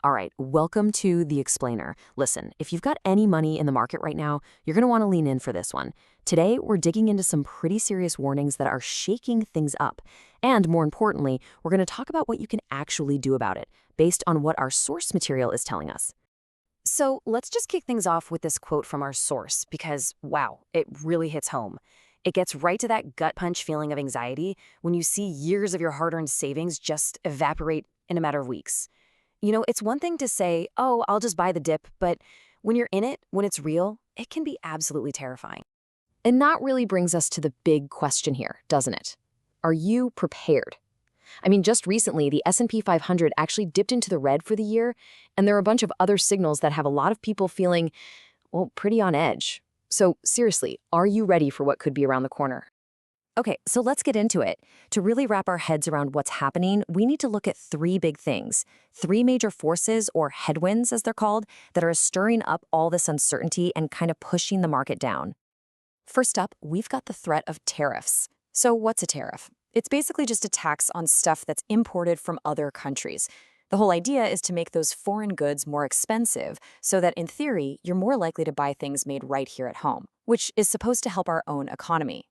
All right, welcome to The Explainer. Listen, if you've got any money in the market right now, you're going to want to lean in for this one. Today, we're digging into some pretty serious warnings that are shaking things up. And more importantly, we're going to talk about what you can actually do about it, based on what our source material is telling us. So let's just kick things off with this quote from our source, because, wow, it really hits home. It gets right to that gut punch feeling of anxiety when you see years of your hard-earned savings just evaporate in a matter of weeks. You know, it's one thing to say, oh, I'll just buy the dip, but when you're in it, when it's real, it can be absolutely terrifying. And that really brings us to the big question here, doesn't it? Are you prepared? I mean, just recently, the S&P 500 actually dipped into the red for the year, and there are a bunch of other signals that have a lot of people feeling, well, pretty on edge. So seriously, are you ready for what could be around the corner? Okay, so let's get into it. To really wrap our heads around what's happening, we need to look at three big things, three major forces, or headwinds as they're called, that are stirring up all this uncertainty and kind of pushing the market down. First up, we've got the threat of tariffs. So what's a tariff? It's basically just a tax on stuff that's imported from other countries. The whole idea is to make those foreign goods more expensive so that, in theory, you're more likely to buy things made right here at home, which is supposed to help our own economy.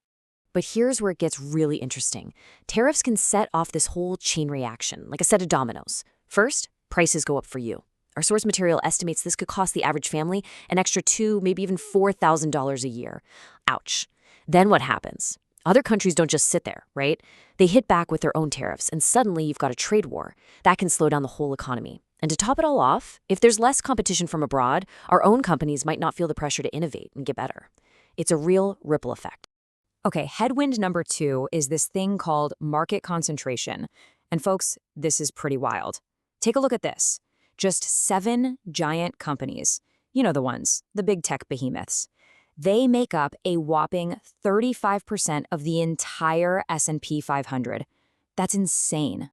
But here's where it gets really interesting. Tariffs can set off this whole chain reaction, like a set of dominoes. First, prices go up for you. Our source material estimates this could cost the average family an extra $2,000, maybe even $4,000 a year. Ouch. Then what happens? Other countries don't just sit there, right? They hit back with their own tariffs, and suddenly you've got a trade war. That can slow down the whole economy. And to top it all off, if there's less competition from abroad, our own companies might not feel the pressure to innovate and get better. It's a real ripple effect. Okay, headwind number 2 is this thing called market concentration. And folks, this is pretty wild. Take a look at this. Just 7 giant companies. You know the ones, the big tech behemoths. They make up a whopping 35% of the entire S&P 500. That's insane.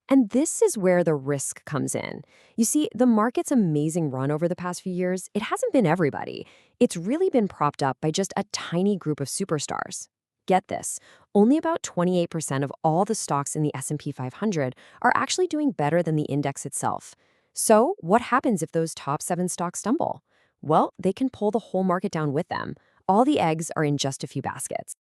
And this is where the risk comes in. You see, the market's amazing run over the past few years, it hasn't been everybody. It's really been propped up by just a tiny group of superstars. Get this, only about 28% of all the stocks in the S&P 500 are actually doing better than the index itself. So what happens if those top 7 stocks stumble? Well, they can pull the whole market down with them. All the eggs are in just a few baskets.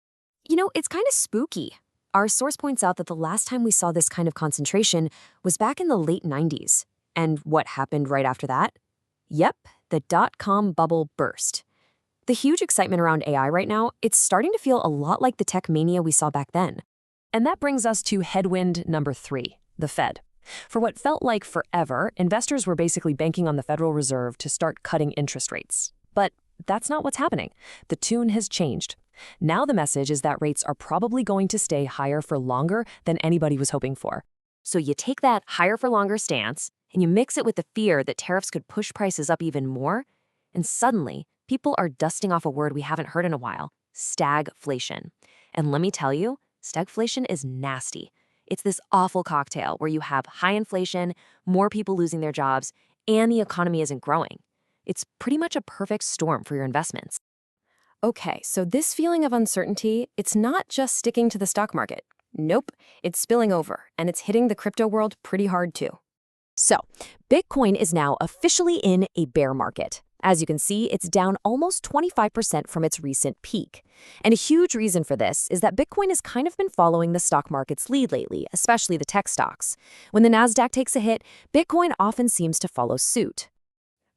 You know, it's kind of spooky. Our source points out that the last time we saw this kind of concentration was back in the late 90s. And what happened right after that? Yep, the dot-com bubble burst. The huge excitement around AI right now, it's starting to feel a lot like the tech mania we saw back then. And that brings us to headwind number 3, the Fed. For what felt like forever, investors were basically banking on the Federal Reserve to start cutting interest rates. But that's not what's happening. The tune has changed. Now the message is that rates are probably going to stay higher for longer than anybody was hoping for. So you take that higher for longer stance, and you mix it with the fear that tariffs could push prices up even more, and suddenly, people are dusting off a word we haven't heard in a while, stagflation. And let me tell you, stagflation is nasty. It's this awful cocktail where you have high inflation, more people losing their jobs, and the economy isn't growing. It's pretty much a perfect storm for your investments. Okay, so this feeling of uncertainty, it's not just sticking to the stock market. Nope, it's spilling over, and it's hitting the crypto world pretty hard too. So, Bitcoin is now officially in a bear market. As you can see, it's down almost 25% from its recent peak. And a huge reason for this is that Bitcoin has kind of been following the stock market's lead lately, especially the tech stocks. When the Nasdaq takes a hit, Bitcoin often seems to follow suit.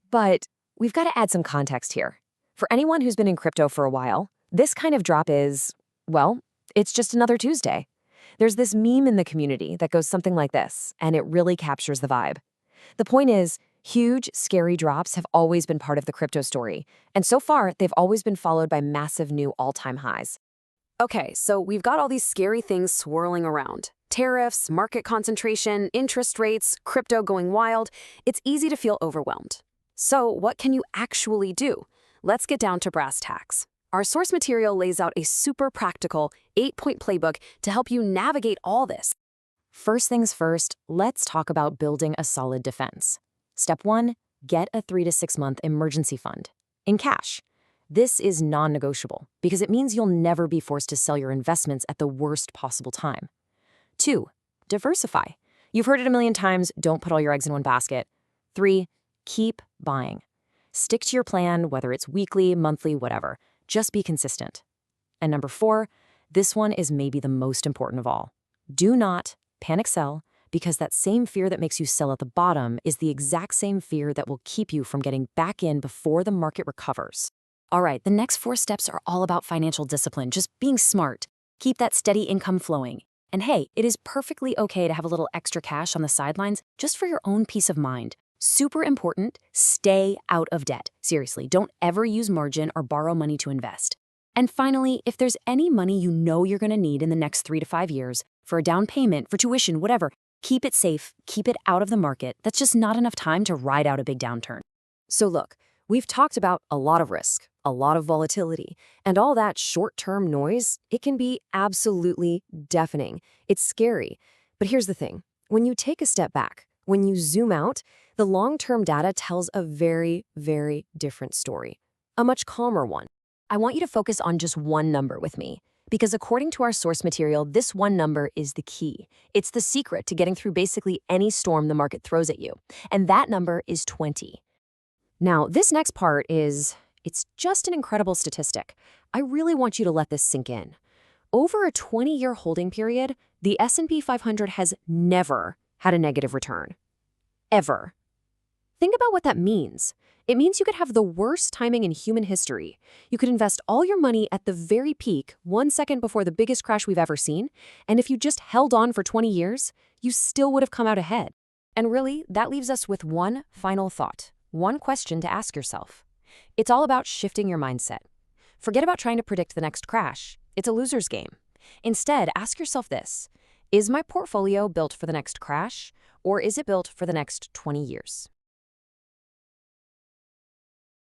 But we've got to add some context here. For anyone who's been in crypto for a while, this kind of drop is, well, it's just another Tuesday. There's this meme in the community that goes something like this, and it really captures the vibe. The point is, huge, scary drops have always been part of the crypto story, and so far, they've always been followed by massive new all-time highs. Okay, so we've got all these scary things swirling around. Tariffs, market concentration, interest rates, crypto going wild. It's easy to feel overwhelmed. So what can you actually do? Let's get down to brass tacks. Our source material lays out a super practical 8-point playbook to help you navigate all this. First things first, let's talk about building a solid defense. Step 1, get a 3 to 6 month emergency fund in cash. This is non-negotiable because it means you'll never be forced to sell your investments at the worst possible time. 2, diversify. You've heard it a million times, don't put all your eggs in one basket. 3, keep buying. Stick to your plan, whether it's weekly, monthly, whatever. Just be consistent. And number 4, this one is maybe the most important of all. Do not panic sell, because that same fear that makes you sell at the bottom is the exact same fear that will keep you from getting back in before the market recovers. All right, the next 4 steps are all about financial discipline, just being smart. Keep that steady income flowing. And hey, it is perfectly okay to have a little extra cash on the sidelines just for your own peace of mind. Super important, stay out of debt. Seriously, don't ever use margin or borrow money to invest. And finally, if there's any money you know you're going to need in the next 3 to 5 years for a down payment, for tuition, whatever, keep it safe, keep it out of the market. That's just not enough time to ride out a big downturn. So look, we've talked about a lot of risk, a lot of volatility, and all that short-term noise. It can be absolutely deafening. It's scary. But here's the thing. When you take a step back, when you zoom out, the long-term data tells a very, very different story, a much calmer one. I want you to focus on just one number with me, because according to our source material, this one number is the key. It's the secret to getting through basically any storm the market throws at you. And that number is 20. Now, this next part it's just an incredible statistic. I really want you to let this sink in. Over a 20-year holding period, the S&P 500 has never had a negative return. Ever. Think about what that means. It means you could have the worst timing in human history. You could invest all your money at the very peak, 1 second before the biggest crash we've ever seen, and if you just held on for 20 years, you still would have come out ahead. And really, that leaves us with one final thought, one question to ask yourself. It's all about shifting your mindset. Forget about trying to predict the next crash. It's a loser's game. Instead, ask yourself this: is my portfolio built for the next crash, or is it built for the next 20 years?